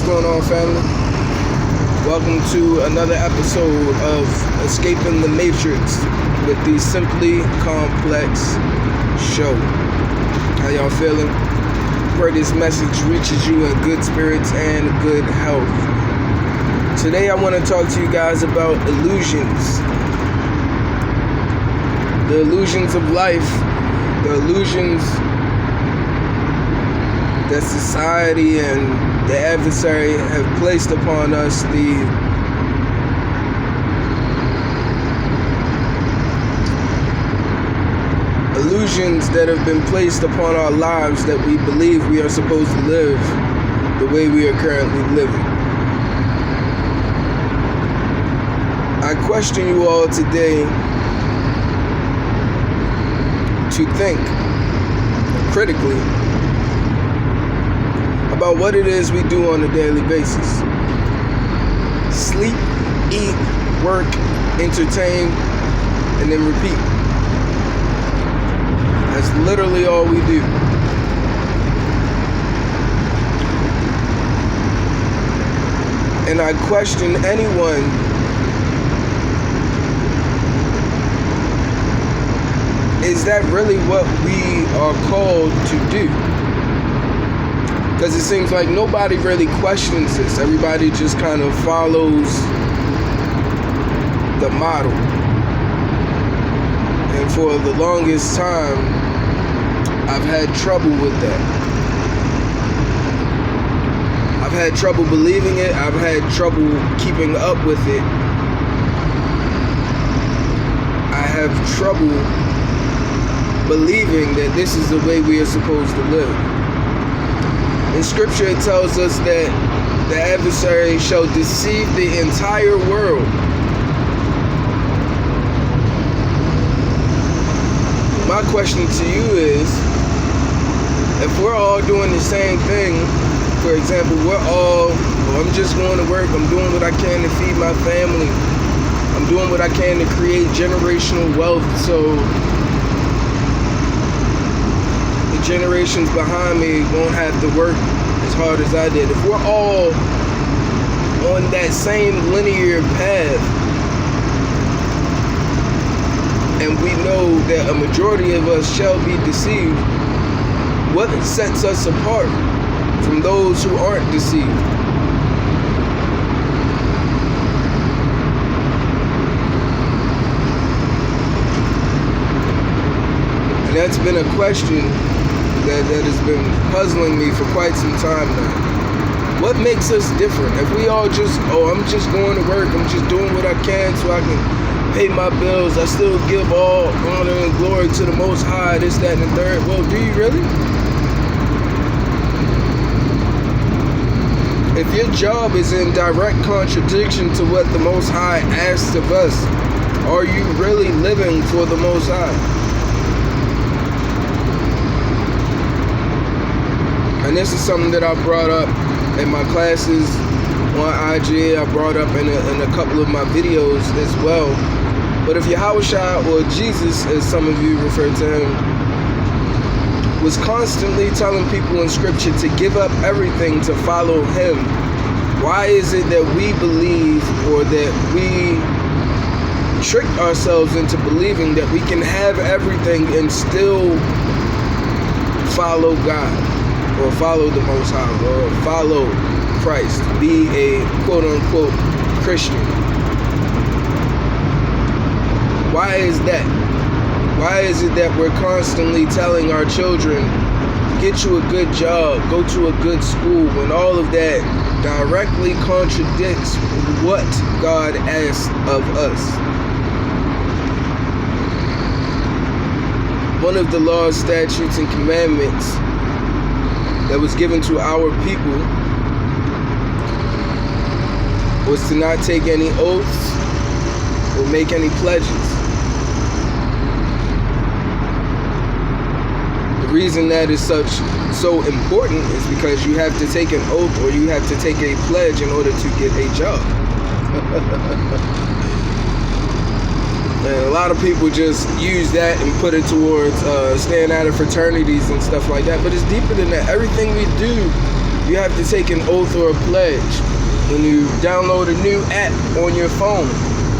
going on, family? Welcome to another episode of Escaping the Matrix with the Simply Complex Show. How y'all feeling? Pray this message reaches you in good spirits and good health. Today I want to talk to you guys about illusions. The illusions of life, the illusions that society and the adversary have placed upon us, the illusions that have been placed upon our lives that we believe we are supposed to live the way we are currently living. I question you all today to think critically about what it is we do on a daily basis. Sleep, eat, work, entertain, and then repeat. That's literally all we do. And I question anyone is that really what we are called to do? Because it seems like nobody really questions this. Everybody just kind of follows the model. And for the longest time, I've had trouble with that. I've had trouble believing it. I've had trouble keeping up with it. I have trouble believing that this is the way we are supposed to live. In scripture it tells us that the adversary shall deceive the entire world. My question to you is, if we're all doing the same thing, for example, I'm just going to work, I'm doing what I can to feed my family, I'm doing what I can to create generational wealth so generations behind me won't have to work as hard as I did. If we're all on that same linear path, and we know that a majority of us shall be deceived, what sets us apart from those who aren't deceived? And that's been a question that has been puzzling me for quite some time now. What makes us different? If we all just, I'm just going to work, I'm just doing what I can so I can pay my bills, I still give all honor and glory to the Most High, this, that, and the third. Well, do you really? If your job is in direct contradiction to what the Most High asks of us, are you really living for the Most High? And this is something that I brought up in my classes on IG. I brought up in a couple of my videos as well. But if Yahushua, or Jesus, as some of you refer to him, was constantly telling people in scripture to give up everything to follow him, why is it that we believe, or that we trick ourselves into believing that we can have everything and still follow God, or follow the Most High, or follow Christ, be a quote-unquote Christian? Why is that? Why is it that we're constantly telling our children, get you a good job, go to a good school, when all of that directly contradicts what God asks of us? One of the laws, statutes, and commandments that was given to our people was to not take any oaths or make any pledges. The reason that is so important is because you have to take an oath, or you have to take a pledge in order to get a job. And a lot of people just use that and put it towards staying out of fraternities and stuff like that. But it's deeper than that. Everything we do You have to take an oath or a pledge. When you download a new app on your phone,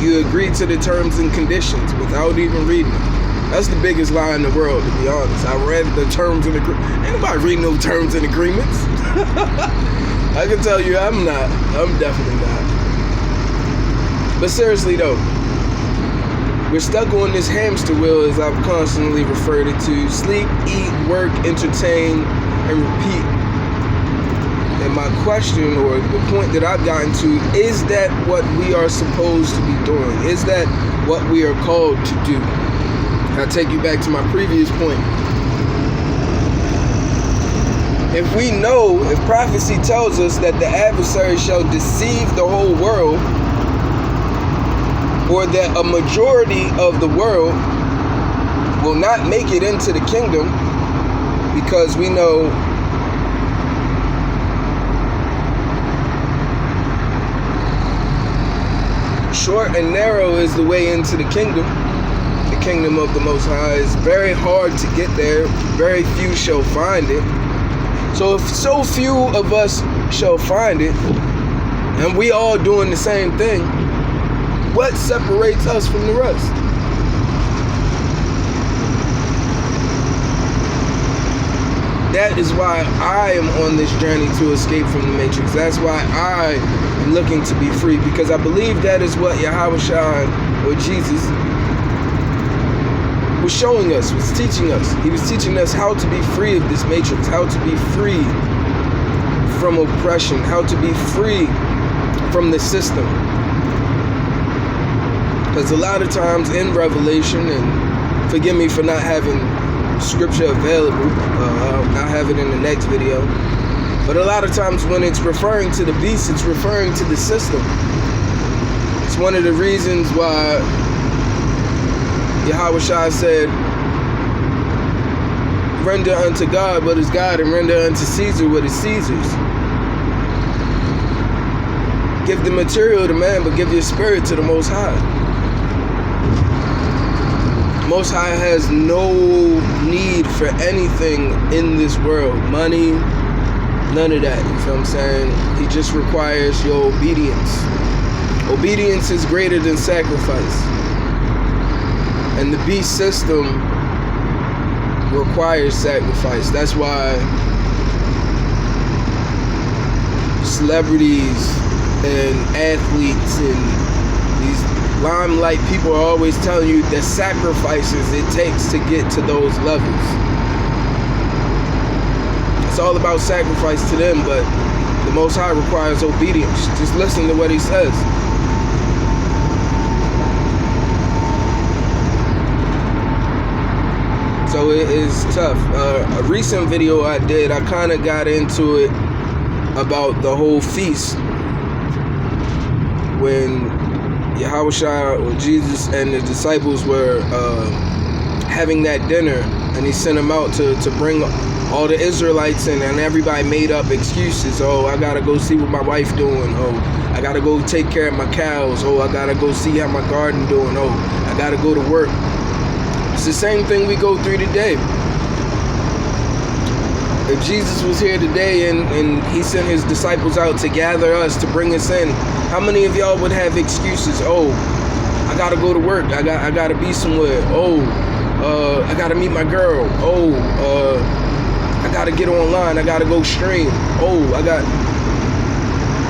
you agree to the terms and conditions without even reading them. That's the biggest lie in the world, to be honest. I read the terms and agreements. Ain't nobody reading no terms and agreements. I can tell you I'm not. I'm definitely not. But seriously though, we're stuck on this hamster wheel, as I've constantly referred it to. Sleep, eat, work, entertain, and repeat. And my question, or the point that I've gotten to, is that what we are supposed to be doing? Is that what we are called to do? I'll take you back to my previous point. If we know, if prophecy tells us that the adversary shall deceive the whole world, or that a majority of the world will not make it into the kingdom, because we know short and narrow is the way into the kingdom of the Most High. Is very hard to get there. Very few shall find it. So if so few of us shall find it, and we all doing the same thing, what separates us from the rest? That is why I am on this journey to escape from the matrix. That's why I am looking to be free, because I believe that is what Yahushua, or Jesus, was showing us, was teaching us. He was teaching us how to be free of this matrix, how to be free from oppression, how to be free from the system. Because a lot of times in Revelation, and forgive me for not having scripture available, I'll have it in the next video, but a lot of times when it's referring to the beast, it's referring to the system. It's one of the reasons why Yahushua said, render unto God what is God, and render unto Caesar what is Caesar's. Give the material to man, but give your spirit to the Most High. Most High has no need for anything in this world. Money, none of that. You feel what I'm saying? He just requires your obedience. Obedience is greater than sacrifice. And the beast system requires sacrifice. That's why celebrities and athletes and these limelight people are always telling you the sacrifices it takes to get to those levels. It's all about sacrifice to them, but the Most High requires obedience. Just listen to what he says. So it is tough. A recent video I did, I kind of got into it about the whole feast. When Yahushua, or Jesus, and the disciples were having that dinner, and he sent them out to bring all the Israelites in, and everybody made up excuses. Oh, I gotta go see what my wife doing. Oh, I gotta go take care of my cows. Oh, I gotta go see how my garden doing. Oh, I gotta go to work. It's the same thing we go through today. If Jesus was here today and he sent his disciples out to gather us, to bring us in, how many of y'all would have excuses? Oh, I gotta go to work. I gotta be somewhere. Oh, I gotta meet my girl. Oh, I gotta get online. I gotta go stream. Oh,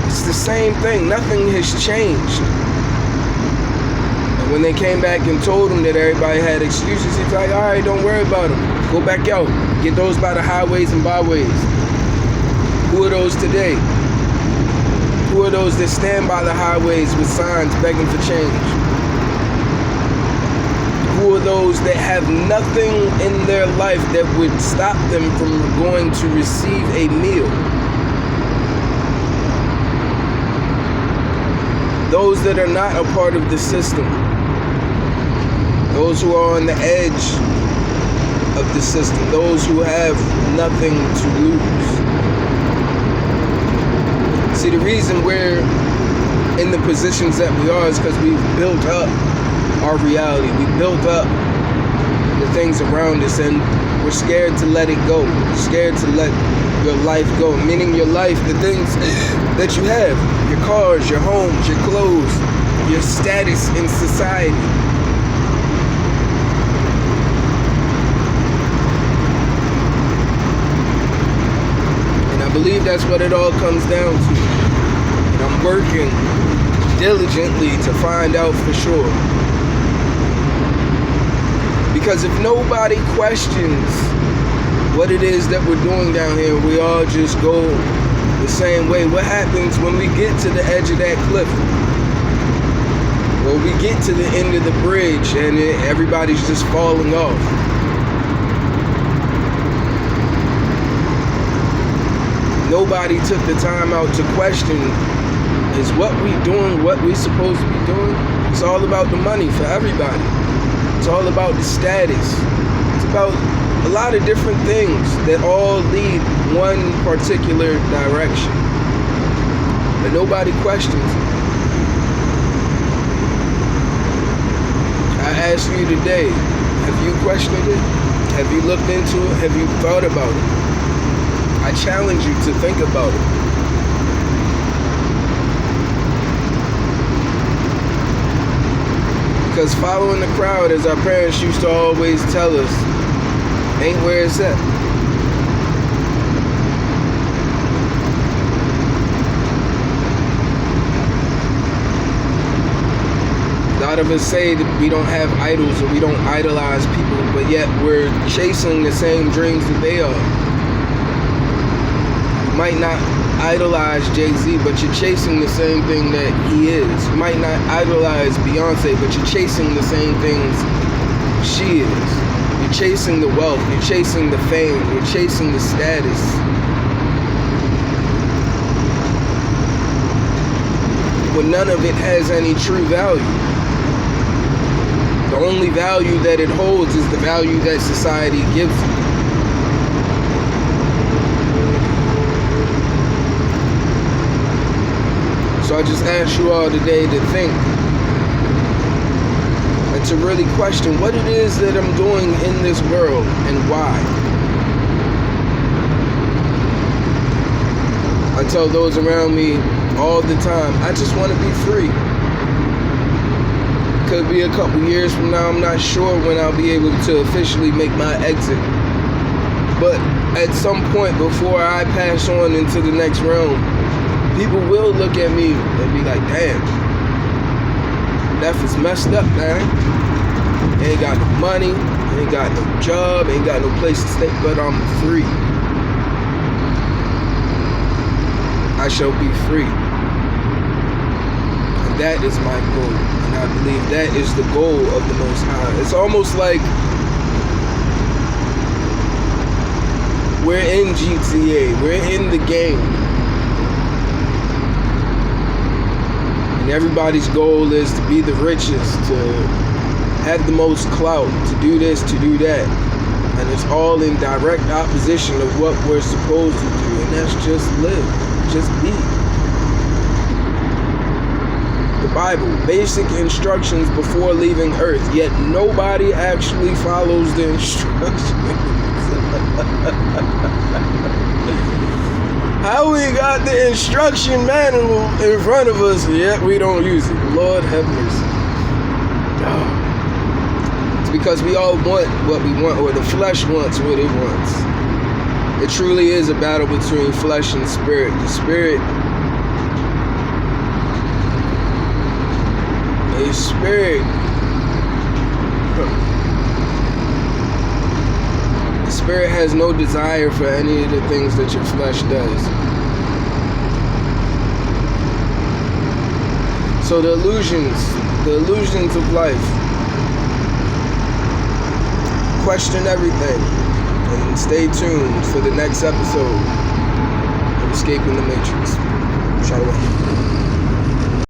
it's the same thing. Nothing has changed. And when they came back and told him that everybody had excuses, he's like, all right, don't worry about them. Go back out. Get those by the highways and byways. Who are those today? Who are those that stand by the highways with signs begging for change? Who are those that have nothing in their life that would stop them from going to receive a meal? Those that are not a part of the system. Those who are on the edge of the system. Those who have nothing to lose. See, the reason we're in the positions that we are is because we've built up our reality. We built up the things around us, and we're scared to let it go. We're scared to let your life go. Meaning your life, the things that you have, your cars, your homes, your clothes, your status in society. And I believe that's what it all comes down to. And I'm working diligently to find out for sure. Because if nobody questions what it is that we're doing down here, we all just go the same way. What happens when we get to the edge of that cliff? Well, we get to the end of the bridge and everybody's just falling off. Nobody took the time out to question, is what we doing what we supposed to be doing? It's all about the money for everybody. It's all about the status. It's about a lot of different things that all lead one particular direction. But nobody questions it. I ask you today, have you questioned it? Have you looked into it? Have you thought about it? I challenge you to think about it. Because following the crowd, as our parents used to always tell us, ain't where it's at. A lot of us say that we don't have idols or we don't idolize people, but yet we're chasing the same dreams that they are. You might not idolize Jay-Z, but you're chasing the same thing that he is. You might not idolize Beyonce, but you're chasing the same things she is. You're chasing the wealth, you're chasing the fame, you're chasing the status. But none of it has any true value. The only value that it holds is the value that society gives you. So I just ask you all today to think and to really question what it is that I'm doing in this world and why. I tell those around me all the time, I just want to be free. Could be a couple years from now, I'm not sure when I'll be able to officially make my exit. But at some point before I pass on into the next realm, people will look at me and be like, damn, Neff is messed up, man. Ain't got no money, ain't got no job, ain't got no place to stay, but I'm free. I shall be free. And that is my goal. And I believe that is the goal of the Most High. It's almost like we're in GTA, we're in the game. And everybody's goal is to be the richest, to have the most clout, to do this, to do that. And it's all in direct opposition of what we're supposed to do. And that's just live, just be. The Bible, basic instructions before leaving earth, yet nobody actually follows the instructions. How we got the instruction manual in front of us, yet we don't use it? Lord have mercy. It's because we all want what we want, or the flesh wants what it wants. It truly is a battle between flesh and spirit. The spirit the spirit has no desire for any of the things that your flesh does. So the illusions of life, question everything, and stay tuned for the next episode of Escaping the Matrix. Shalom.